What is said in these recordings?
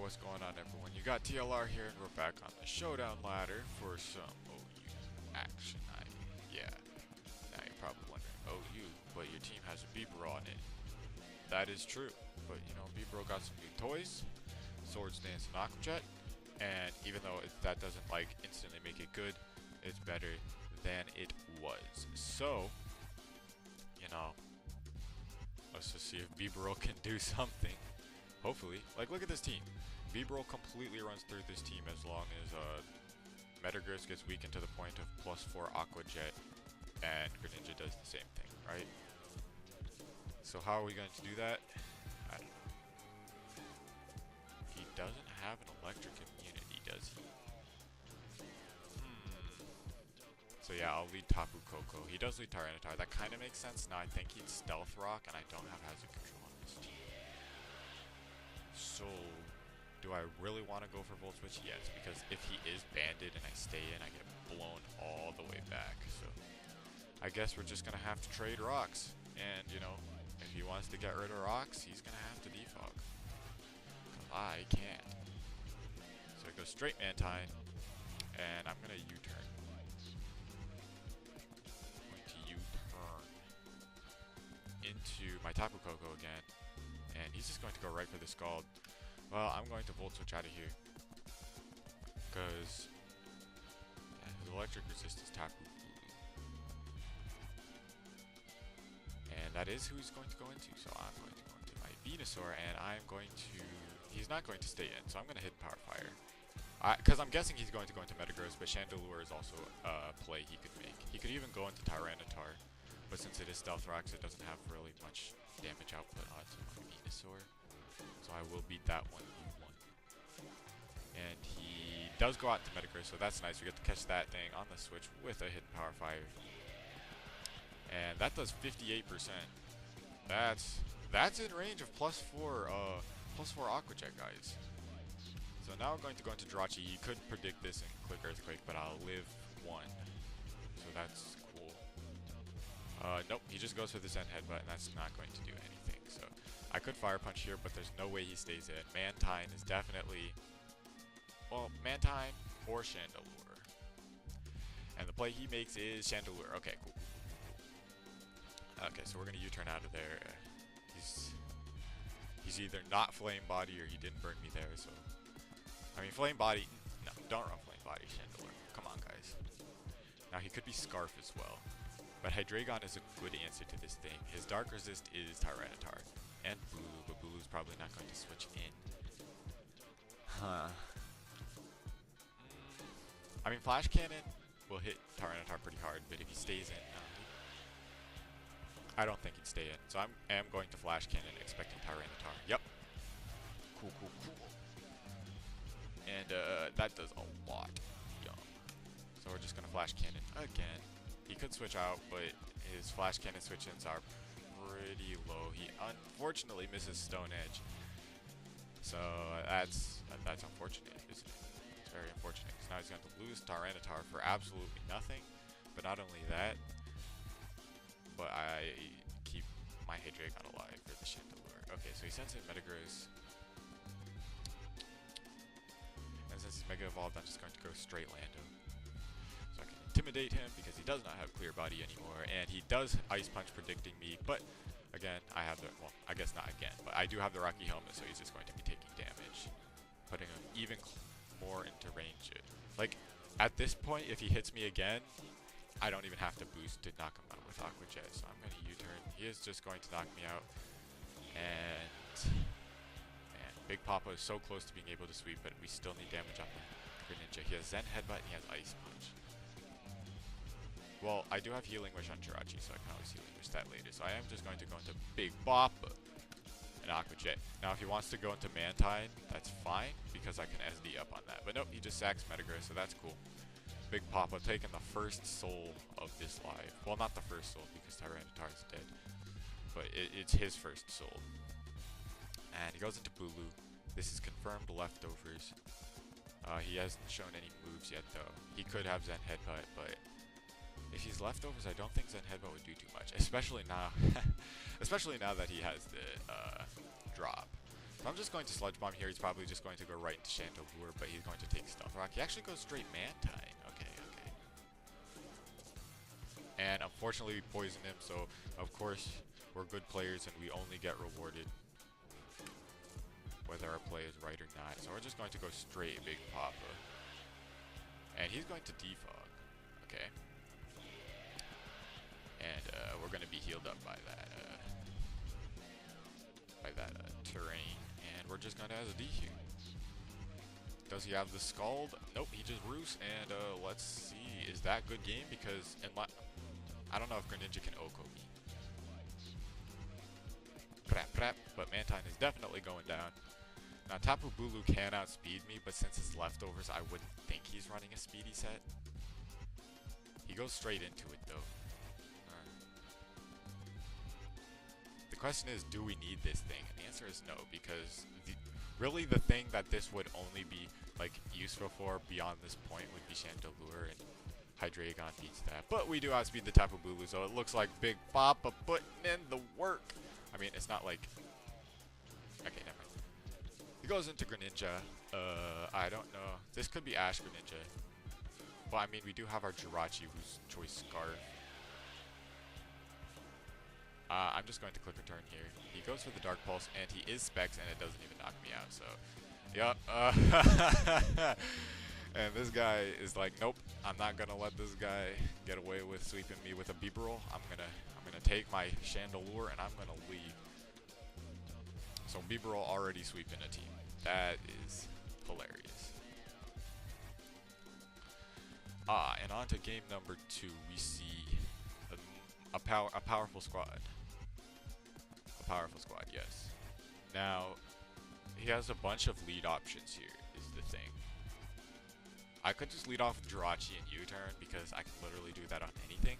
what's going on, everyone? You got TLR here, and we're back on the Showdown ladder for some OU action. Yeah. Now you're probably wondering, OU, but your team has a Bieber on it. That is true, but you know, Bieber got some new toys, Swords Dance and Aquajet, and even though that doesn't like instantly make it good, it's better than it was. So, you know, let's just see if Bieber can do something. Hopefully. Like, look at this team. Bieber completely runs through this team as long as Metagross gets weakened to the point of +4 Aquajet, and Greninja does the same thing, right? So how are we going to do that? I don't know. He doesn't have an electric immunity, does he? So yeah, I'll lead Tapu Koko. He does lead Tyranitar. That kind of makes sense. Now I think he'd Stealth Rock, and I don't have Hazard Control on this team. So, do I really want to go for Volt Switch? Yes, because if he is banded and I stay in, I get blown all the way back. So, I guess we're just going to have to trade rocks. And, you know, if he wants to get rid of rocks, he's going to have to defog. Because I can't. So, I go straight Mantine, and I'm going to U-turn. Into my Tapu Koko again, and he's just going to go right for the Scald. Well, I'm going to Volt Switch out of here because his electric resistance Tapu Bulu. And that is who he's going to go into, so I'm going to go into my Venusaur, and I'm going to... He's not going to stay in, so I'm going to hit Power Fire. Because I'm guessing he's going to go into Metagross, but Chandelure is also a play he could make. He could even go into Tyranitar. But since it is Stealth Rocks, it doesn't have really much damage output onto my Venusaur. So I will beat that one U1. And he does go out into Metagross, so that's nice. We get to catch that thing on the switch with a hidden Power Fire. And that does 58%. That's in range of +4 Aquajet, guys. So now we're going to go into Jirachi. You could predict this in Quick Earthquake, but I'll live 1. So that's cool. Nope, he just goes for the Zen Headbutt, and that's not going to do anything. So I could Fire Punch here, but there's no way he stays in. Mantine is definitely, well, Mantine or Chandelure. And the play he makes is Chandelure. Okay, cool. Okay, so we're going to U-turn out of there. He's either not Flame Body or he didn't burn me there, so... I mean, Flame Body... No, don't run Flame Body, Chandelure. Come on, guys. Now, he could be Scarf as well. But Hydreigon is a good answer to this thing. His Dark Resist is Tyranitar and Bulu, but Bulu's probably not going to switch in. Huh. I mean, Flash Cannon will hit Tyranitar pretty hard, but if he stays in, I don't think he'd stay in. So I am going to Flash Cannon, expecting Tyranitar. Yep. Cool. And that does a lot. Yum. So we're just going to Flash Cannon again. He could switch out, but his Flash Cannon switch-ins are pretty low. He unfortunately misses Stone Edge. So that's unfortunate, isn't it? It's very unfortunate, because now he's going to lose Tyranitar for absolutely nothing. But not only that, but I keep my Hydreigon alive for the Chandelure. Okay, so he sends in Metagross. And since he's Mega Evolved, I'm just going to go straight Lando. So I can intimidate him because he does not have Clear Body anymore, and he does Ice Punch predicting me, but again, I have the, well, I guess not again, but I do have the Rocky Helmet, so he's just going to be taking damage, putting him even more into range. Like, at this point, if he hits me again, I don't even have to boost to knock him out with Aqua Jet, so I'm going to U-turn. He is just going to knock me out, and man, Big Papa is so close to being able to sweep, but we still need damage on the Greninja. He has Zen Headbutt, and he has Ice Punch. Well, I do have Healing Wish on Jirachi, so I can always Healing Wish that later. So I am just going to go into Big Papa and Aqua Jet. Now, if he wants to go into Mantine, that's fine, because I can SD up on that. But nope, he just sacks Metagross, so that's cool. Big Papa taking the first soul of this live. Well, not the first soul, because Tyranitar is dead. But it's his first soul. And he goes into Bulu. This is confirmed leftovers. He hasn't shown any moves yet, though. He could have Zen Headbutt, but if he's leftovers, I don't think Zen Headbutt would do too much, especially now, especially now that he has the drop. So I'm just going to Sludge Bomb here. He's probably just going to go right into Chandelure, but he's going to take Stealth Rock. He actually goes straight Mantine. Okay, okay. And unfortunately, we poisoned him, so of course, we're good players and we only get rewarded whether our play is right or not. So we're just going to go straight Big Papa. And he's going to Defog. Okay. And we're going to be healed up by that terrain. And we're just going to have a D here. Does he have the Scald? Nope, he just Roost. And let's see. Is that good game? Because I don't know if Greninja can Oko me. But Mantine is definitely going down. Now Tapu Bulu can outspeed me, but since it's leftovers, I wouldn't think he's running a speedy set. He goes straight into it though. The question is, do we need this thing? And the answer is no, because really the thing that this would only be like useful for beyond this point would be Chandelure, and Hydreigon beats that. But we do outspeed the Tapu Bulu, so it looks like Big Papa putting in the work. I mean, it's not like... Okay, never mind. He goes into Greninja. I don't know. This could be Ash Greninja. Well, I mean, we do have our Jirachi, who's Choice Scarf. I'm just going to click return here. He goes for the Dark Pulse, and he is Specs, and it doesn't even knock me out, so... Yup. And this guy is like, nope, I'm not gonna let this guy get away with sweeping me with a Bibarel. I'm gonna take my Chandelure and I'm gonna leave. So Bibarel already sweeping a team. That is hilarious. And on to game number 2. We see a powerful squad. A powerful squad, yes. Now, he has a bunch of lead options here, is the thing. I could just lead off with Jirachi and U-turn because I can literally do that on anything.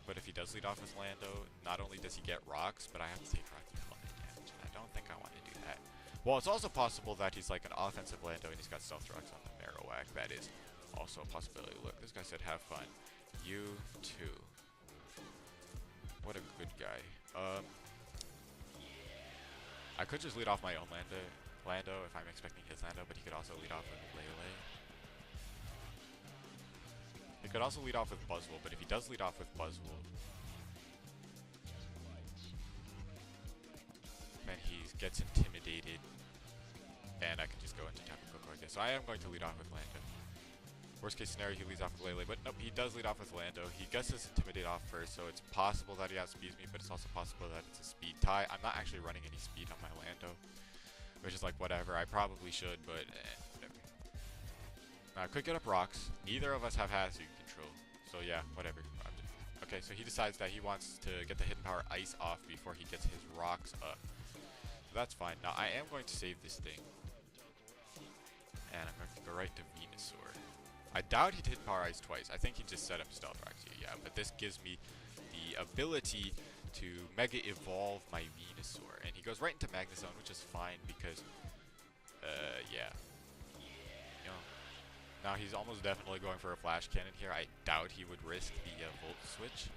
But if he does lead off with Lando, not only does he get rocks, but I have to take Rocky Clubbing damage, and I don't think I want to do that. Well, it's also possible that he's like an offensive Lando and he's got Stealth Rocks on the Marowak. That is also a possibility. Look, this guy said have fun. You too. What a good guy. I could just lead off my own Lando if I'm expecting his Lando, but he could also lead off with Lele. He could also lead off with Buzzwole, but if he does lead off with Buzzwole, then he gets intimidated, and I can just go into Tapu Koko again. So I am going to lead off with Lando. Worst case scenario, he leads off with Lele, but nope, he does lead off with Lando. He gets his Intimidate off first, so it's possible that he outspeeds me, but it's also possible that it's a speed tie. I'm not actually running any speed on my Lando, which is like whatever. I probably should, but whatever. Now, I could get up rocks. Neither of us have Hazard control, so yeah, whatever. Okay, so he decides that he wants to get the Hidden Power Ice off before he gets his rocks up. So that's fine. Now, I am going to save this thing, and I'm going to go right to Venusaur. I doubt he'd hit Power Ice twice. I think he just set up Stealth Rocks here, yeah. But this gives me the ability to Mega Evolve my Venusaur. And he goes right into Magnezone, which is fine because, yeah. You know, now he's almost definitely going for a Flash Cannon here. I doubt he would risk the Volt Switch.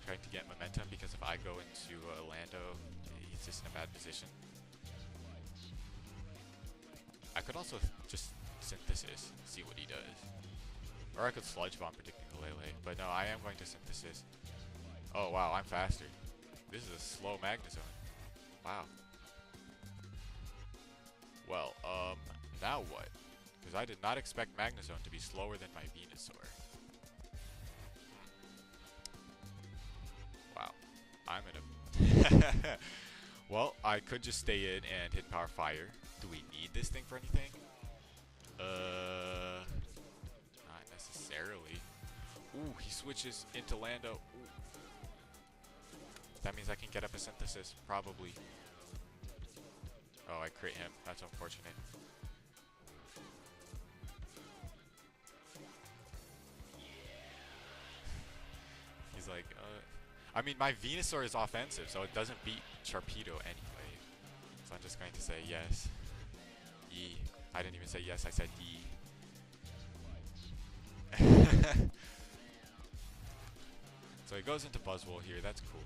Trying to get momentum because if I go into Lando, he's just in a bad position. I could also just Synthesis, see what he does. Or I could Sludge Bomb predicting the Lele, but no, I am going to Synthesis. Oh wow, I'm faster. This is a slow Magnezone. Wow. Well, now what? Because I did not expect Magnezone to be slower than my Venusaur. Wow. I'm in a... Well, I could just stay in and hit Power Fire. Do we need this thing for anything? Not necessarily. Ooh, he switches into Lando. Ooh. That means I can get up a Synthesis, probably. Oh, I crit him. That's unfortunate. He's like, I mean, my Venusaur is offensive, so it doesn't beat Sharpedo anyway. So I'm just going to say yes. E. I didn't even say yes, I said D. So he goes into Buzzwole here, that's cool.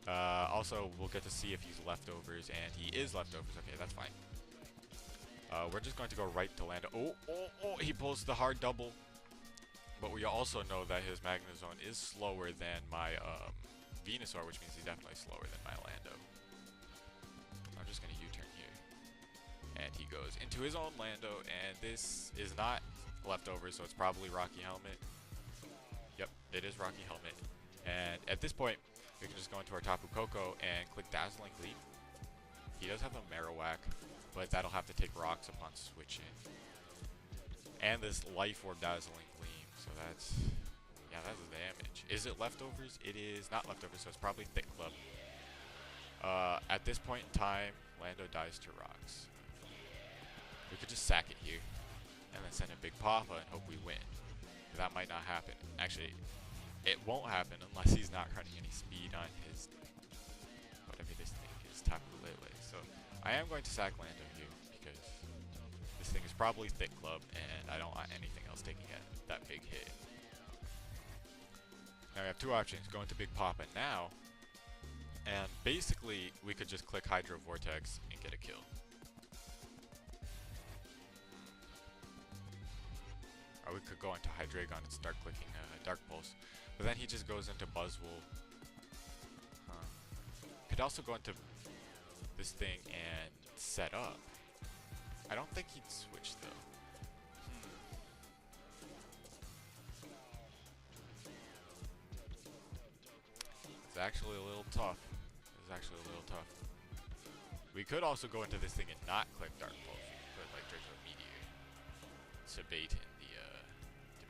Also, we'll get to see if he's leftovers, and he is leftovers. Okay, that's fine. We're just going to go right to Lando. Oh, he pulls the hard double. But we also know that his Magnezone is slower than my Venusaur, which means he's definitely slower than my Lando. I'm just going to U-turn here. And he goes into his own Lando, and this is not leftovers, so it's probably Rocky Helmet. Yep, it is Rocky Helmet. And at this point, we can just go into our Tapu Koko and click Dazzling Gleam. He does have a Marowak, but that'll have to take rocks upon switching. And this Life Orb Dazzling Gleam, so that's the damage. Is it leftovers? It is not leftovers, so it's probably Thick Club. At this point in time, Lando dies to rocks. We could just sack it here, and then send a Big Papa and hope we win. That might not happen. Actually, it won't happen unless he's not running any speed on his, whatever this thing is, Tapu Lele. So I am going to sack Lando here because this thing is probably Thick Club, and I don't want anything else taking that big hit. Now we have two options: go into Big Papa now, and basically we could just click Hydro Vortex and get a kill. Or we could go into Hydreigon and start clicking Dark Pulse. But then he just goes into Buzzwole. Could also go into this thing and set up. I don't think he'd switch though. It's actually a little tough. We could also go into this thing and not click Dark Pulse. We could put like Draco Meteor to bait in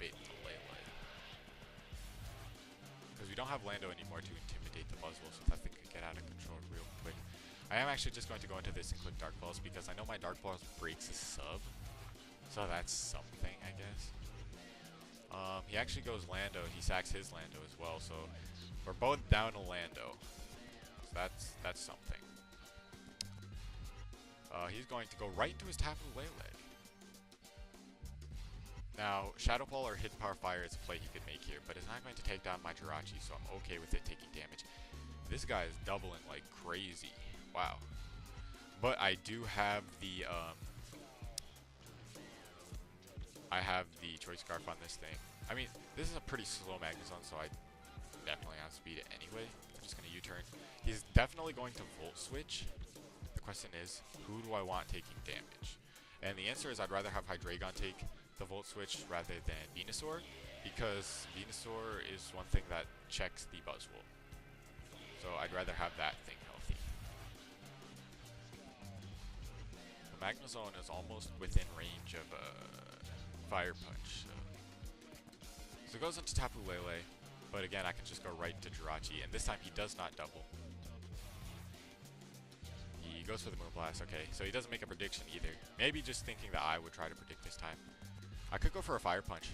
the Lele. Because we don't have Lando anymore to intimidate the Buzzwole, so that thing could get out of control real quick. I am actually just going to go into this and click Dark Pulse because I know my Dark Pulse breaks his sub. So that's something, I guess. He actually goes Lando. He sacks his Lando as well, so we're both down to Lando. So that's something. He's going to go right into his Tapu Lele. Now, Shadow Ball or Hidden Power Fire is a play he could make here, but it's not going to take down my Jirachi, so I'm okay with it taking damage. This guy is doubling like crazy. Wow. But I do have the Choice Scarf on this thing. I mean, this is a pretty slow Magnezone, so I definitely outspeed it anyway. I'm just gonna U-turn. He's definitely going to Volt Switch. The question is, who do I want taking damage? And the answer is I'd rather have Hydreigon take the Volt Switch rather than Venusaur, because Venusaur is one thing that checks the Buzzwole. So I'd rather have that thing healthy. The Magnezone is almost within range of a Fire Punch. So it goes into Tapu Lele, but again I can just go right to Jirachi, and this time he does not double. He goes for the Moonblast. Okay, so he doesn't make a prediction either. Maybe just thinking that I would try to predict this time. I could go for a Fire Punch.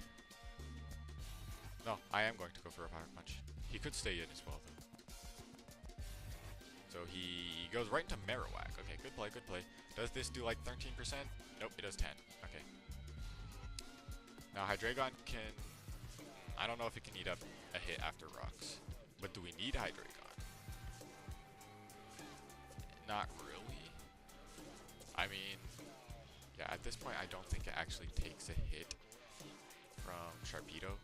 No, I am going to go for a Fire Punch. He could stay in as well, though. So he goes right into Marowak. Okay, good play, good play. Does this do like 13%? Nope, it does 10. Okay. Now Hydreigon can... I don't know if it can eat up a hit after rocks. But do we need Hydreigon? Not really. I mean... yeah, at this point I don't think it actually takes a hit from Sharpedo.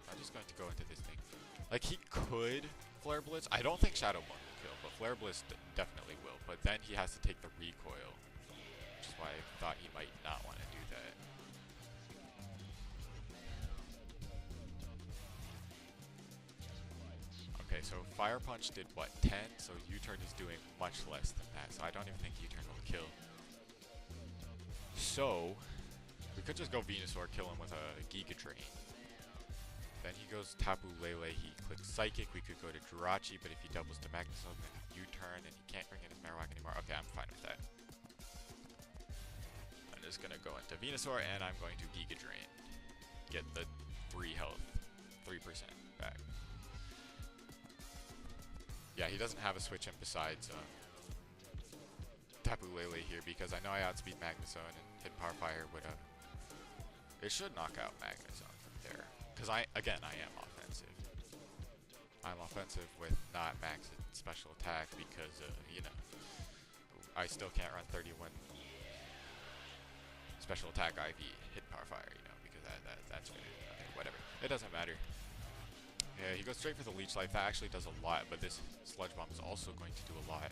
I'm just going to go into this thing. Like, he could Flare Blitz. I don't think Shadow Ball will kill, but Flare Blitz definitely will. But then he has to take the recoil, which is why I thought he might not want to do that. Okay, so Fire Punch did what, 10? So U-turn is doing much less than that. So I don't even think U-turn will kill. So we could just go Venusaur, kill him with a Giga Drain. Then he goes Tapu Lele, he clicks Psychic. We could go to Jirachi, but if he doubles to Magnezone, then U-turn, and he can't bring in his Marowak anymore. Okay, I'm fine with that. I'm just gonna go into Venusaur, and I'm going to Giga Drain. Get the 3 health, 3% back. Yeah, he doesn't have a switch in besides Tapu Lele here, because I know I outspeed Magnezone, and Hidden Power Fire would it should knock out Magnezone from there. Because I am offensive. I'm offensive with not maxing special attack because, you know, I still can't run 31 special attack IV hit power fire, you know, because that's fair. Okay, whatever. It doesn't matter. Yeah, he goes straight for the leech life. That actually does a lot, but this sludge bomb is also going to do a lot.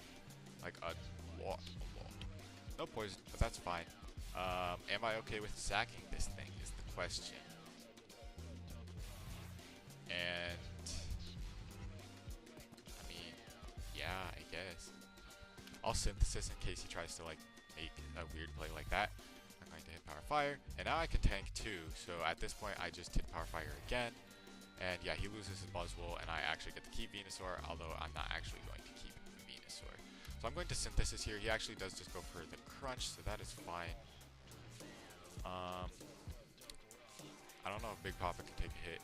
Like a lot. No poison, but that's fine. Am I okay with sacking this thing is the question. And I mean, yeah, I guess. I'll synthesis in case he tries to like make a weird play like that. I'm going to hit power fire, and now I can tank too. So at this point, I just hit power fire again. And yeah, he loses his Buzzwole, and I actually get to keep Venusaur, although I'm not actually going to keep Venusaur. So I'm going to Synthesis here. He actually does just go for the Crunch, so that is fine. I don't know if Big Papa can take a hit.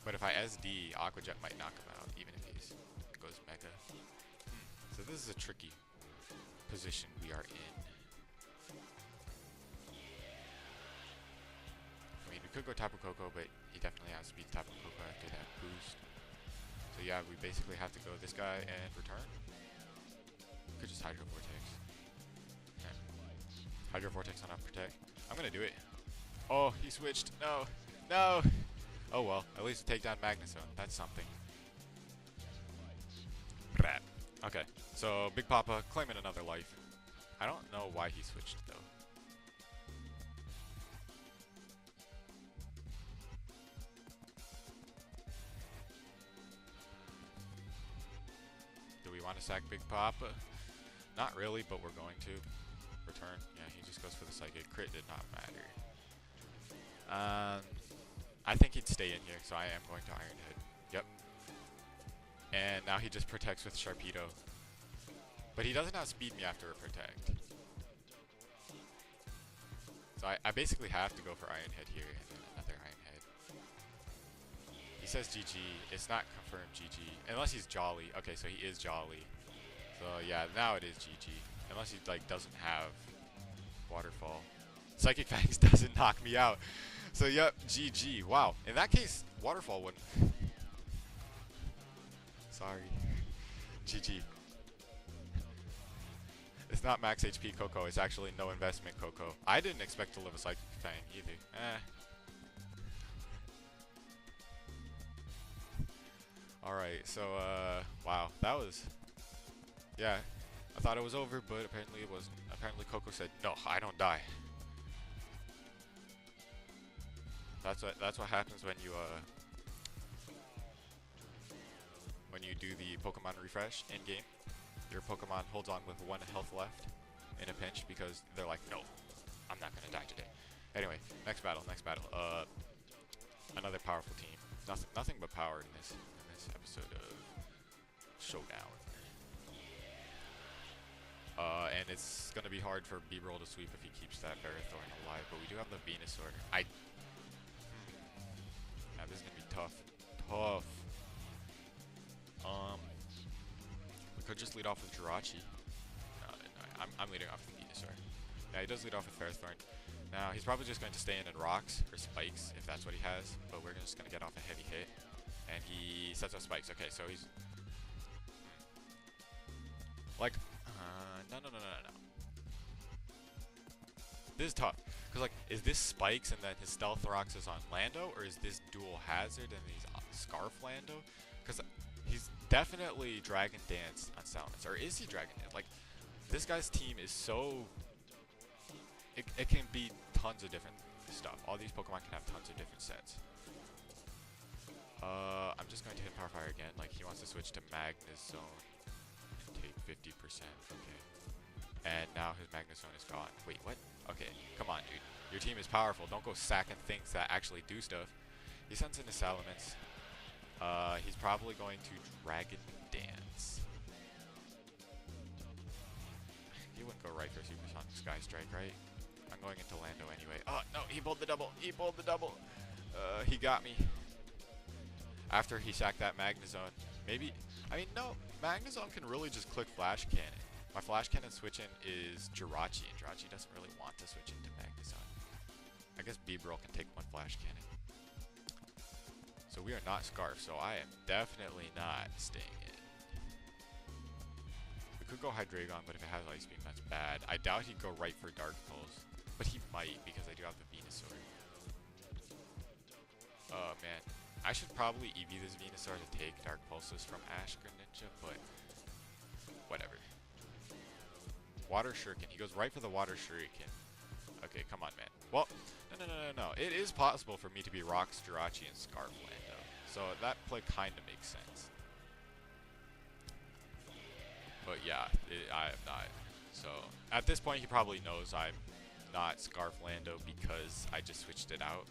But if I SD, Aqua Jet might knock him out, even if he goes Mega. So this is a tricky position we are in. I mean, we could go Tapu Koko, but he definitely has to beat Tapu Koko after that boost. So yeah, we basically have to go this guy and return. We could just Hydro Vortex. Yeah. Hydro Vortex on up Protect. I'm gonna do it. Oh, he switched. No. No! Oh well, at least take down Magnezone. That's something. Brat. Okay, so Big Papa claiming another life. I don't know why he switched though. Do we want to sack Big Papa? Not really, but we're going to. Return. Yeah, he just goes for the Psychic. Crit did not matter. I think he'd stay in here, so I am going to Iron Head. Yep. And now he just protects with Sharpedo. But he doesn't outspeed me after a protect. So I basically have to go for Iron Head here, and then another Iron Head. He says GG. It's not confirmed GG. Unless he's Jolly. Okay, so he is Jolly. So yeah, now it is GG. Unless he like doesn't have Waterfall. Psychic Fangs doesn't knock me out. So yep, GG. Wow. In that case, Waterfall wouldn't. Sorry. GG. It's not max HP Coco. It's actually no investment Coco. I didn't expect to live a Psychic Fang either. Alright, so wow. That was... Yeah. I thought it was over, but apparently it wasn't. Apparently Coco said, no, I don't die. That's what happens when you do the Pokemon refresh in game. Your Pokemon holds on with 1 health left in a pinch because they're like, no, I'm not gonna die today. Anyway, next battle. Another powerful team. Nothing but power in this episode of Showdown. And it's gonna be hard for B-Roll to sweep if he keeps that Ferrothorn alive, but we do have the Venusaur. Yeah, this is gonna be tough. We could just lead off with Jirachi. No, I'm leading off with Venusaur. Yeah, he does lead off with Ferrothorn. Now, he's probably just going to stay in rocks or spikes, if that's what he has, but we're just going to get off a heavy hit. And he sets up spikes. Okay, so he's... Like, no. This is tough. Because, like, is this spikes and then his Stealth Rocks is on Lando? Or is this dual hazard and he's Scarf Lando? Because he's definitely Dragon Dance on Salamence. Or is he Dragon Dance? Like, this guy's team is so... It can be tons of different stuff. All these Pokemon can have tons of different sets. I'm just going to hit Power Fire again. Like, he wants to switch to Magnezone and take 50%. Okay. And now his Magnezone is gone. Wait, what? Okay, come on, dude. Your team is powerful. Don't go sacking things that actually do stuff. He sends in his Salamence. He's probably going to Dragon Dance. He wouldn't go right for Supersonic Sky Strike, right? I'm going into Lando anyway. Oh, no, he pulled the double. He pulled the double. He got me. After he sacked that Magnezone. Maybe, I mean, no, Magnezone can really just click Flash Cannon. My Flash Cannon switch-in is Jirachi, and Jirachi doesn't really want to switch into Magnezone. I guess B-Brawl can take one Flash Cannon. So we are not Scarf, so I am definitely not staying in. We could go Hydreigon, but if it has Ice Beam, that's bad. I doubt he'd go right for Dark Pulse, but he might because I do have the Venusaur. Oh man, I should probably EV this Venusaur to take Dark Pulses from Ash Greninja, but whatever. Water Shuriken. He goes right for the Water Shuriken. Okay, come on, man. Well, no. It is possible for me to be Rocks, Jirachi, and Scarf Lando. So that play kind of makes sense. But yeah, I am not. So at this point, he probably knows I'm not Scarf Lando because I just switched it out.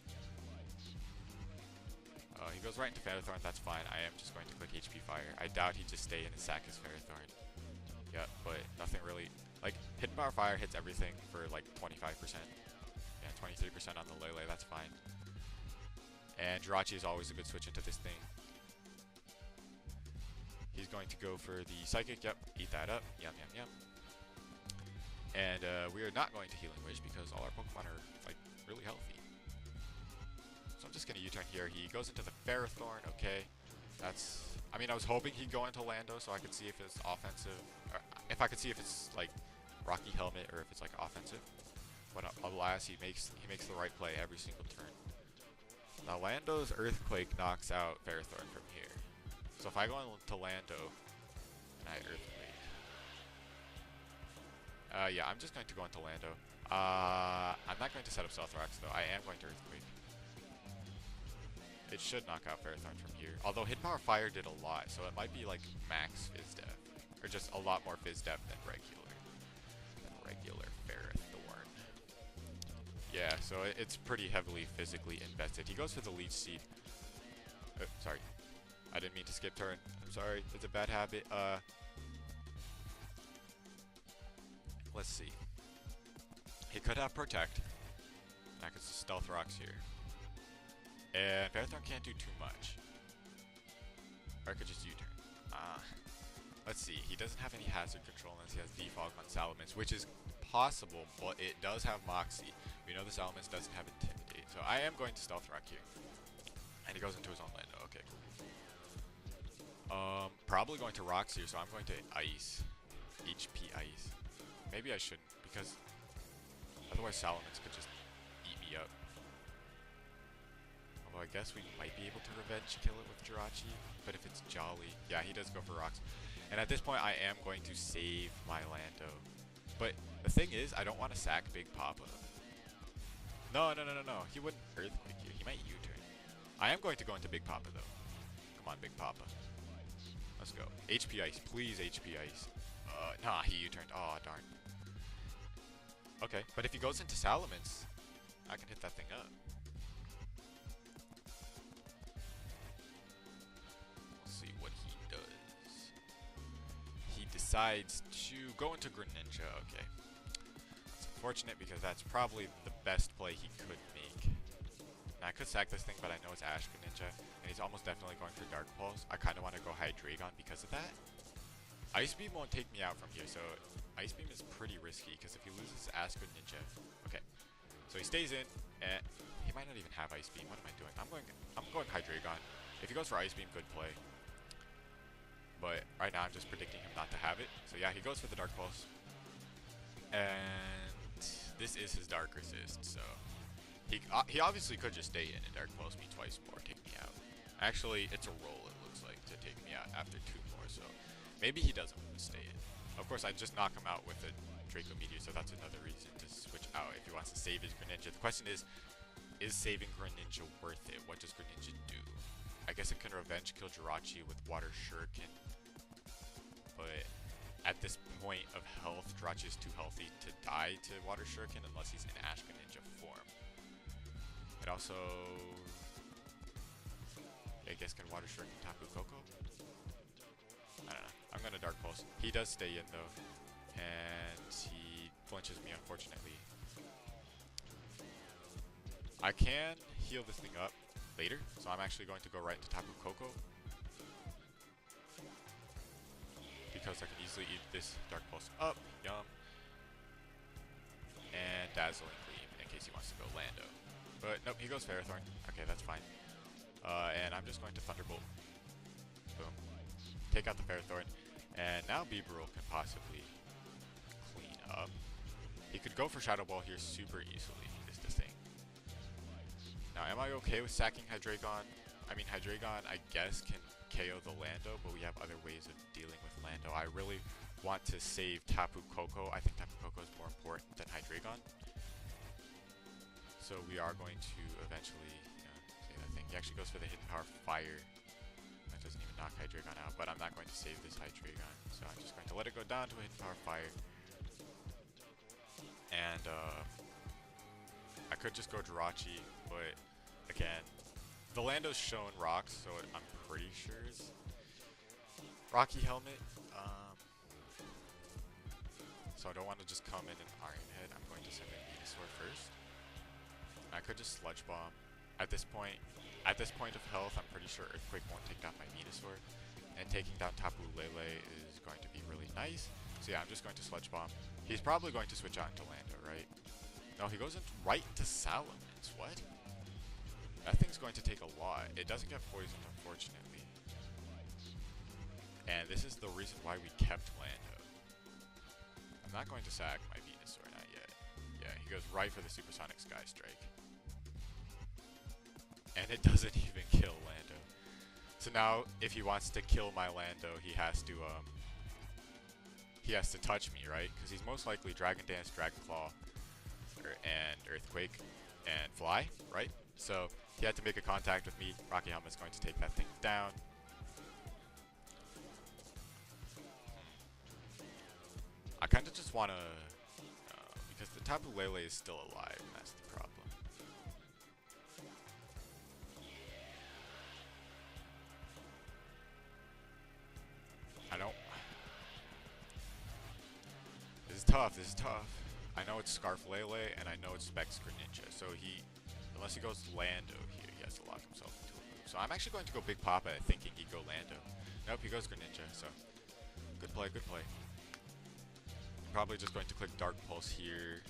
He goes right into Ferrothorn. That's fine. I am just going to click HP Fire. I doubt he'd just stay in and sack his Ferrothorn. Yeah, but nothing really. Like, Hidden Power Fire hits everything for like 25%. Yeah, 23% on the Lele, that's fine. And Jirachi is always a good switch into this thing. He's going to go for the Psychic, yep, eat that up, yum. And we are not going to Healing Wish because all our Pokemon are like really healthy. So I'm just going to U-turn here. He goes into the Ferrothorn, okay. That's, I mean, I was hoping he'd go into Lando so I could see if it's offensive, or if I could see if it's like Rocky Helmet or if it's like offensive. But alas, he makes the right play every single turn. Now Lando's Earthquake knocks out Ferrothorn from here. So if I go into Lando and I Earthquake, yeah, I'm just going to go into Lando. I'm not going to set up Stealth Rocks though. I am going to Earthquake. It should knock out Ferrothorn from here. Although Hidden Power Fire did a lot, so it might be like max Fizz Def. Or just a lot more Fizz Def than regular Ferrothorn. Yeah, so it's pretty heavily physically invested. He goes for the Leech Seed. Sorry. I didn't mean to skip turn. I'm sorry. It's a bad habit. Let's see. He could have Protect. I could Stealth Rocks here. And Ferrothorn can't do too much. Or I could just U-turn. Let's see. He doesn't have any hazard control unless he has Defog on Salamence, which is possible, but it does have Moxie. We know the Salamence doesn't have Intimidate. So I am going to Stealth Rock here. And he goes into his own Lando. Okay, cool. Probably going to Rocks here, so I'm going to Ice. HP Ice. Maybe I shouldn't, because otherwise Salamence could just eat me up. Although I guess we might be able to revenge kill it with Jirachi, but if it's Jolly, yeah, he does go for Rocks. And at this point, I am going to save my Lando. But the thing is, I don't want to sack Big Papa. No. He wouldn't Earthquake you. He might U-turn. I am going to go into Big Papa, though. Come on, Big Papa. Let's go. HP Ice. Please, HP Ice. Nah, he U-turned. Aw, darn. Okay, but if he goes into Salamence, I can hit that thing up. Decides to go into Greninja. Okay. It's unfortunate because that's probably the best play he could make. Now, I could sack this thing, but I know it's Ash Greninja, and he's almost definitely going for Dark Pulse. I kind of want to go Hydreigon because of that. Ice Beam won't take me out from here, so Ice Beam is pretty risky because if he loses Ash Greninja... Okay. So he stays in, and he might not even have Ice Beam. What am I doing? I'm going Hydreigon. If he goes for Ice Beam, good play. But right now I'm just predicting him not to have it. So yeah, he goes for the Dark Pulse. And this is his Dark Resist, so he obviously could just stay in and Dark Pulse me twice more, take me out. Actually, it's a roll, it looks like, to take me out after 2 more, so maybe he doesn't want to stay in. Of course, I'd just knock him out with a Draco Meteor, so that's another reason to switch out if he wants to save his Greninja. The question is saving Greninja worth it? What does Greninja do? I guess it can revenge kill Jirachi with Water Shuriken. But at this point of health, Jirachi is too healthy to die to Water Shuriken unless he's in Ash Greninja form. It also... I guess can Water Shuriken Tapu Koko? I don't know. I'm going to Dark Pulse. He does stay in though. And he flinches me, unfortunately. I can heal this thing up later, so I'm actually going to go right into Tapu Koko. Because I can easily eat this Dark Pulse up. Yum. And Dazzling Gleam in case he wants to go Lando. But nope, he goes Ferrothorn. Okay, that's fine. And I'm just going to Thunderbolt. Boom. Take out the Ferrothorn. And now Bibarel can possibly clean up. He could go for Shadow Ball here super easily, is the thing. Now, am I okay with sacking Hydreigon? I mean, Hydreigon, I guess, can KO the Lando, but we have other ways of dealing with Lando. I really want to save Tapu Koko. I think Tapu Koko is more important than Hydreigon. So we are going to eventually, say that thing. He actually goes for the Hidden Power Fire. That doesn't even knock Hydreigon out, but I'm not going to save this Hydreigon. So I'm just going to let it go down to a Hidden Power Fire. And I could just go Jirachi, but again, the Lando's shown rocks, so I'm pretty sure it's Rocky Helmet. So I don't want to just come in an Iron Head. I'm going to send in Venusaur first. I could just Sludge Bomb. At this point of health, I'm pretty sure Earthquake won't take down my Venusaur. And taking down Tapu Lele is going to be really nice. So yeah, I'm just going to Sludge Bomb. He's probably going to switch out into Lando, right? No, he goes right into Salamence. What? That thing's going to take a lot. It doesn't get poisoned, unfortunately. And this is the reason why we kept Lando. I'm not going to sack my Venusaur, not yet. Yeah, he goes right for the Supersonic Sky Strike. And it doesn't even kill Lando. So now, if he wants to kill my Lando, he has to touch me, right? Because he's most likely Dragon Dance, Dragon Claw, and Earthquake, and Fly, right? So he had to make a contact with me. Rocky Helmet's going to take that thing down. I kind of just want to, because the Tapu Lele is still alive, and that's the problem. This is tough. I know it's Scarf Lele, and I know it's Specs Greninja, so unless he goes Lando here, he has to lock himself into a move. So I'm actually going to go Big Papa thinking he'd go Lando. Nope, he goes Greninja, so good play, good play. Probably just going to click Dark Pulse here.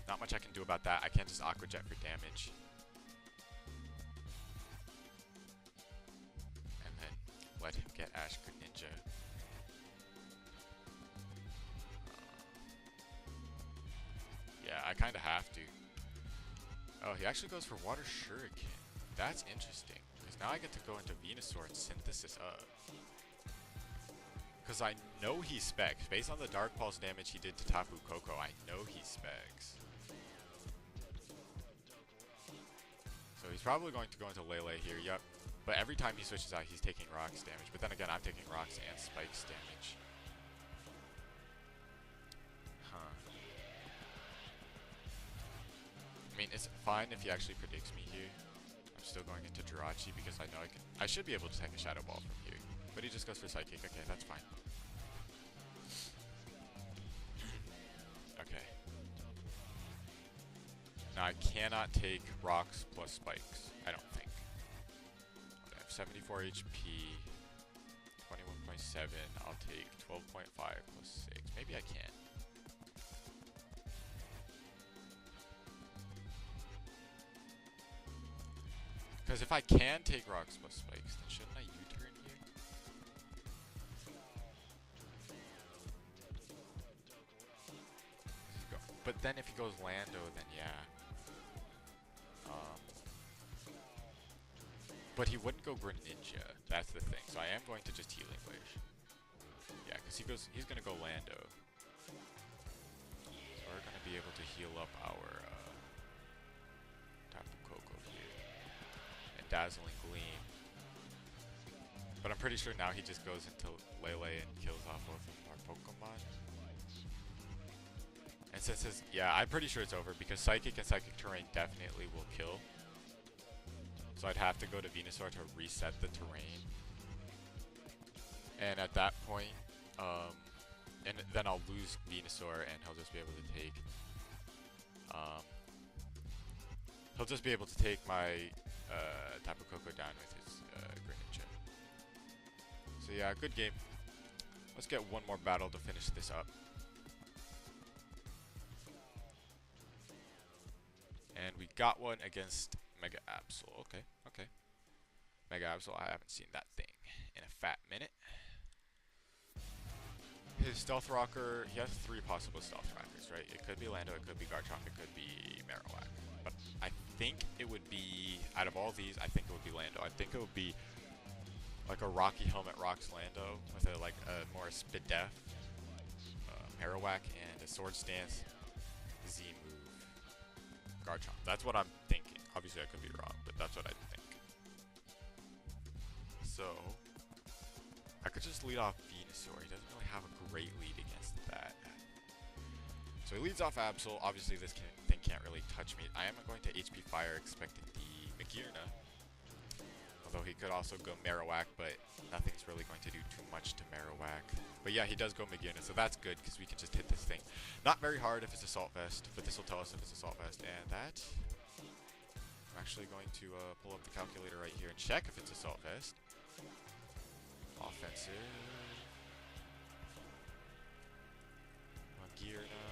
Not much I can do about that. I can't just Aqua Jet for damage. And then let him get Ash Greninja. Yeah, I kind of have to. Oh, he actually goes for Water Shuriken. That's interesting, because now I get to go into Venusaur and Synthesis up. Because I know he specs. Based on the Dark Pulse damage he did to Tapu Koko, I know he specs. So he's probably going to go into Lele here, yep. But every time he switches out, he's taking Rocks damage. But then again, I'm taking Rocks and Spikes damage. Huh. I mean, it's fine if he actually predicts me here. I'm still going into Jirachi because I know I should be able to take a Shadow Ball from here. But he just goes for Psychic. Okay, that's fine. Okay. Now I cannot take Rocks plus Spikes, I don't think. I have 74 HP, 21.7, I'll take 12.5 plus 6. Maybe I can. Because if I can take Rocks plus Spikes, then shouldn't I U-turn here? But then if he goes Lando, then yeah. But he wouldn't go Greninja. That's the thing. So I am going to just Healing Wish. Yeah, because he's going to go Lando. So we're going to be able to heal up our Tapu Koko here. And Dazzling Gleam. But I'm pretty sure now he just goes into Lele and kills off both of our Pokemon. And since yeah, I'm pretty sure it's over because Psychic and Psychic Terrain definitely will kill. So I'd have to go to Venusaur to reset the terrain. And at that point, and then I'll lose Venusaur and he'll just be able to take, my Tapu Koko down with his Greninja. So yeah, good game. Let's get one more battle to finish this up. And we got one against Mega Absol. Okay, okay. Mega Absol, I haven't seen that thing in a fat minute. His Stealth Rocker, he has 3 possible Stealth Rockers, right? It could be Lando, it could be Garchomp, it could be Marowak. But I think it would be, out of all these, I think it would be Lando. I think it would be like a Rocky Helmet rocks Lando with a like a more Spidef Marowak and a Sword Stance Z move Garchomp. That's what I'm thinking. Obviously I could be wrong, but that's what I think. So I could just lead off Venusaur. He doesn't really have a great lead against that. So he leads off Absol. Obviously this thing can't really touch me. I am going to HP Fire expecting the Magearna. Although he could also go Marowak, but nothing's really going to do too much to Marowak. But yeah, he does go Magearna, so that's good because we can just hit this thing. Not very hard if it's Assault Vest, but this will tell us if it's Assault Vest. And that, I'm actually going to pull up the calculator right here and check if it's Assault Vest. Offensive. Magearna.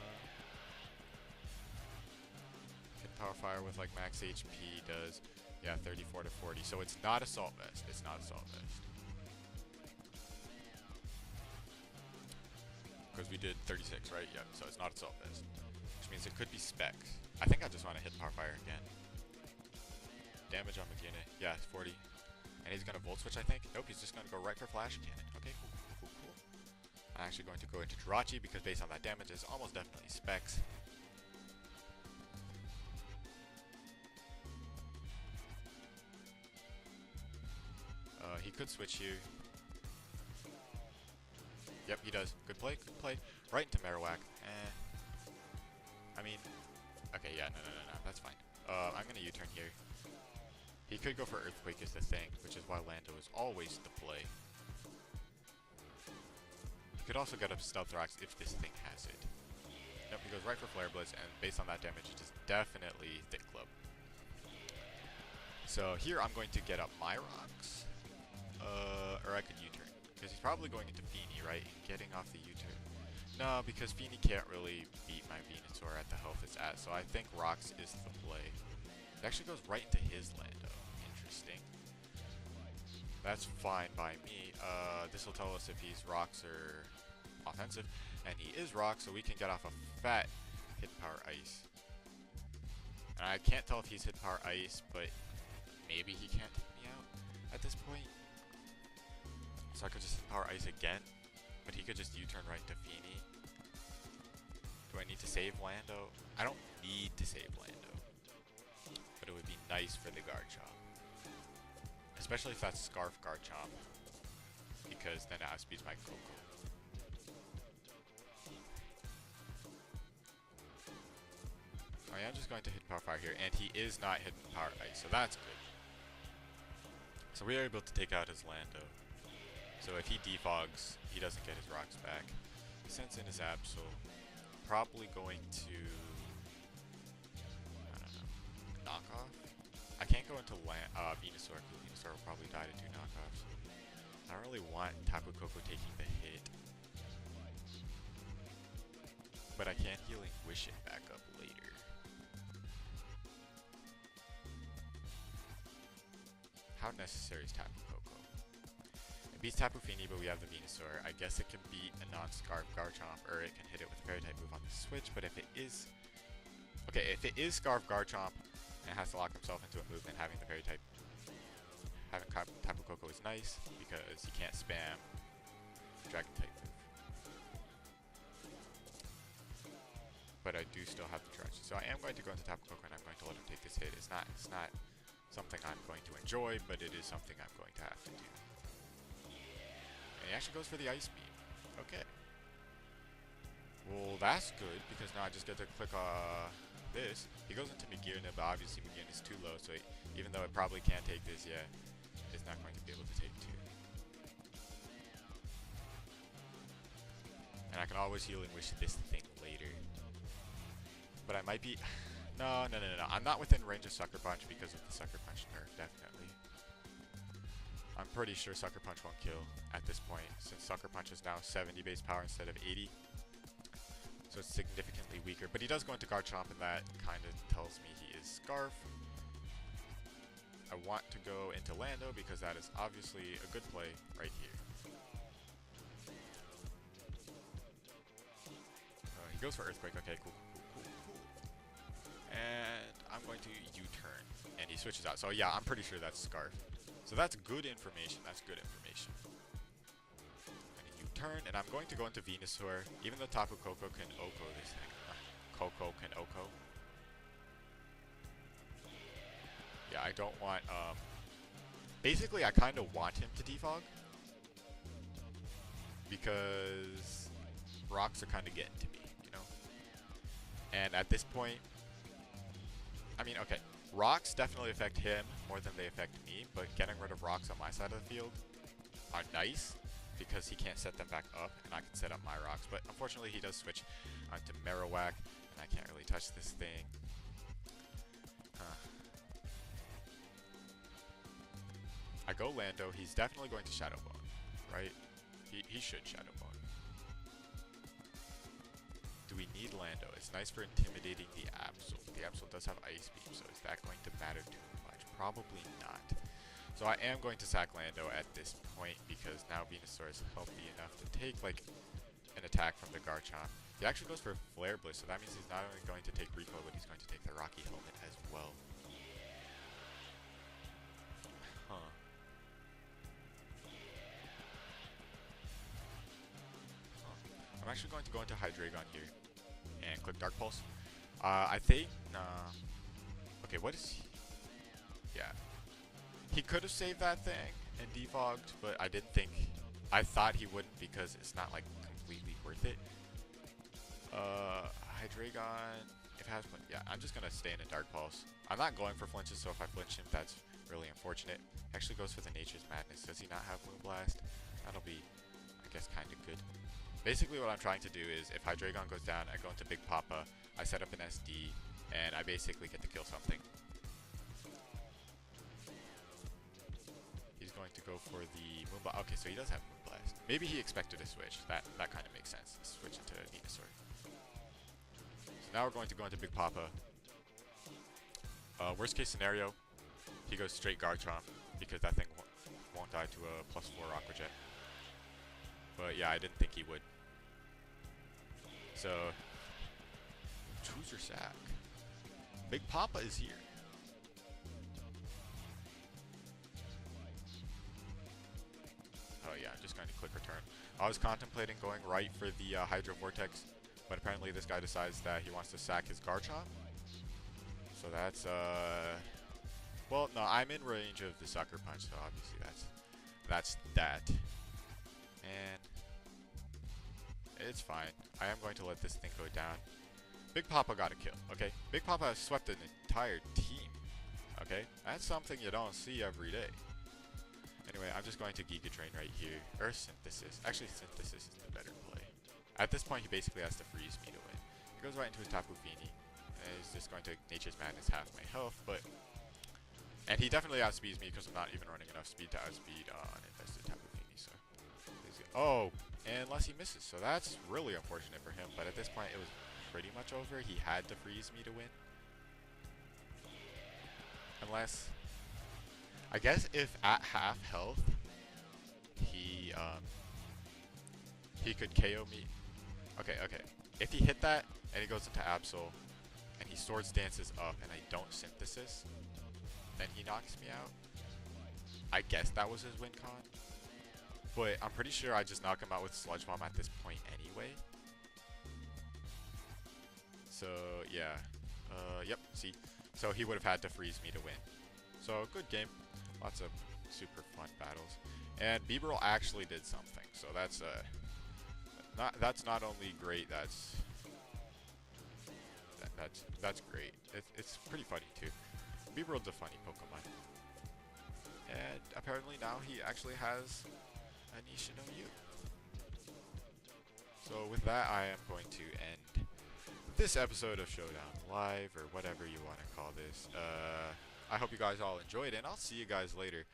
Hit Power Fire with like max HP does, yeah, 34 to 40. So it's not Assault Vest. It's not Assault Vest. Because we did 36, right? Yeah, so it's not Assault Vest. Which means it could be Specs. I think I just want to hit Power Fire again. Damage on Magearna. Yeah, 40. And he's going to Volt Switch, I think. Nope, he's just going to go right for Flash Cannon. Okay, cool. I'm actually going to go into Jirachi because based on that damage, it's almost definitely Specs. He could switch here. Yep, he does. Good play, good play. Right into Marowak. I mean, okay, yeah, no, that's fine. I'm going to U-turn here. He could go for Earthquake is the thing, which is why Lando is always the play. He could also get up Stealth Rocks if this thing has it. Nope, he goes right for Flare Blitz, and based on that damage, it is definitely Thick Club. So here I'm going to get up my rocks, or I could U-turn, because he's probably going into Feeny, right? Getting off the U-turn. No, because Feeny can't really beat my Venusaur at the health it's at, so I think Rocks is the play. It actually goes right into his Lando. Interesting. That's fine by me. This will tell us if he's Rocks or offensive, and he is Rocks, so we can get off a fat Hidden Power Ice. And I can't tell if he's Hidden Power Ice, but maybe he can't take me out at this point. So I could just Hidden Power Ice again, but he could just U-turn right to Feeny. Do I need to save Lando? I don't need to save Lando, but it would be nice for the Garchomp. Especially if that's Scarf Garchomp, because then it outspeeds my Coco. I am just going to hit Power Fire here, and he is not hitting Power Ice, so that's good. So we are able to take out his Lando. So if he defogs, he doesn't get his rocks back. He sends in his Absol. Probably going to, I don't know, knockoff? I can't go into Venusaur, because Venusaur will probably die to 2 knockoffs. I don't really want Tapu Koko taking the hit. But I can Healing Wish it back up later. How necessary is Tapu Koko? It beats Tapu Fini, but we have the Venusaur. I guess it can beat a non-Scarf Garchomp, or it can hit it with a Fairy-type move on the switch, but if it is... Okay, if it is Scarf Garchomp, and it has to lock himself into a move, then having the Fairy-type... Having Tapu Koko is nice, because he can't spam Dragon-type move. But I do still have the Jirachi. So I am going to go into Tapu Koko, and I'm going to let him take this hit. It's not something I'm going to enjoy, but it is something I'm going to have to do. And he actually goes for the Ice Beam. Okay. Well, that's good, because now I just get to click this. He goes into Magearna, but obviously Magearna is too low, so even though it probably can't take this yet, it's not going to be able to take 2. And I can always Healing Wish this thing later. But I might be... No. I'm not within range of Sucker Punch because of the Sucker Punch nerf, definitely. I'm pretty sure Sucker Punch won't kill at this point, since Sucker Punch is now 70 base power instead of 80. So it's significantly weaker. But he does go into Garchomp, and that kind of tells me he is Scarf. I want to go into Lando because that is obviously a good play right here. He goes for Earthquake. Okay, cool. And I'm going to U-turn. And he switches out. So yeah, I'm pretty sure that's Scarf. So that's good information. That's good information. And U-turn. And I'm going to go into Venusaur. Even though Tapu Koko can Oko this thing. Koko can Oko. Yeah, I don't want... basically, I kind of want him to defog. Because rocks are kind of getting to me, you know? And at this point... I mean, okay, rocks definitely affect him more than they affect me, but getting rid of rocks on my side of the field are nice because he can't set them back up, and I can set up my rocks. But unfortunately, he does switch onto Marowak, and I can't really touch this thing. I go Lando. He's definitely going to Shadow Bone, right? He should Shadow Bone. Do we need Lando? It's nice for intimidating the Absol. The Absol does have Ice Beam, so is that going to matter too much? Probably not. So I am going to sack Lando at this point because now Venusaur is healthy enough to take like an attack from the Garchomp. He actually goes for Flare Blitz, so that means he's not only going to take recoil, but he's going to take the Rocky Helmet as well. Huh. I'm actually going to go into Hydreigon here and click Dark Pulse. I think, okay, what is he? Yeah. He could have saved that thing and defogged, but I didn't think, I thought he wouldn't because it's not like completely worth it. Hydreigon, if it has, yeah, I'm just going to stay in a Dark Pulse. I'm not going for flinches, so if I flinch him, that's really unfortunate. Actually goes for the Nature's Madness. Does he not have Moonblast? That'll be, I guess, kind of good. Basically what I'm trying to do is, if Hydreigon goes down, I go into Big Papa, I set up an SD, and I basically get to kill something. He's going to go for the Moonblast. Okay, so he does have Moonblast. Maybe he expected a switch. That kind of makes sense. Switch into Venusaur. So now we're going to go into Big Papa. Worst case scenario, he goes straight Garchomp, because that thing won't die to a +4 Aqua Jet. But yeah, I didn't think he would. So, choose your sack. Big Papa is here. Oh yeah, I'm just going to click return. I was contemplating going right for the Hydro Vortex, but apparently this guy decides that he wants to sack his Garchomp. So that's, well, no, I'm in range of the Sucker Punch, so obviously that's that. And it's fine. I am going to let this thing go down. Big Papa got a kill, okay? Big Papa has swept an entire team, okay? That's something you don't see every day. Anyway, I'm just going to Giga Drain right here. Or Synthesis. Actually, Synthesis is the better play. At this point, he basically has to freeze me to win. He goes right into his Tapu Fini. And he's just going to Nature's Madness half my health, but... And he definitely outspeeds me because I'm not even running enough speed to outspeed on Infested Tapu Fini, so... Oh, unless he misses, so that's really unfortunate for him, but at this point it was pretty much over. He had to freeze me to win. Unless... I guess if at half health, he could KO me. Okay. If he hit that, and he goes into Absol, and he Swords Dances up, and I don't Synthesis, then he knocks me out. I guess that was his win con. But I'm pretty sure I just knock him out with Sludge Bomb at this point anyway. So, yeah. Yep, see? So he would have had to freeze me to win. So, good game. Lots of super fun battles. And Bieberl actually did something. So that's not only great, that's great. It's pretty funny too. Bieberl's a funny Pokemon. And apparently now he actually has a Nishino U. So with that, I am going to end this episode of Showdown Live, or whatever you want to call this. I hope you guys all enjoyed, and I'll see you guys later.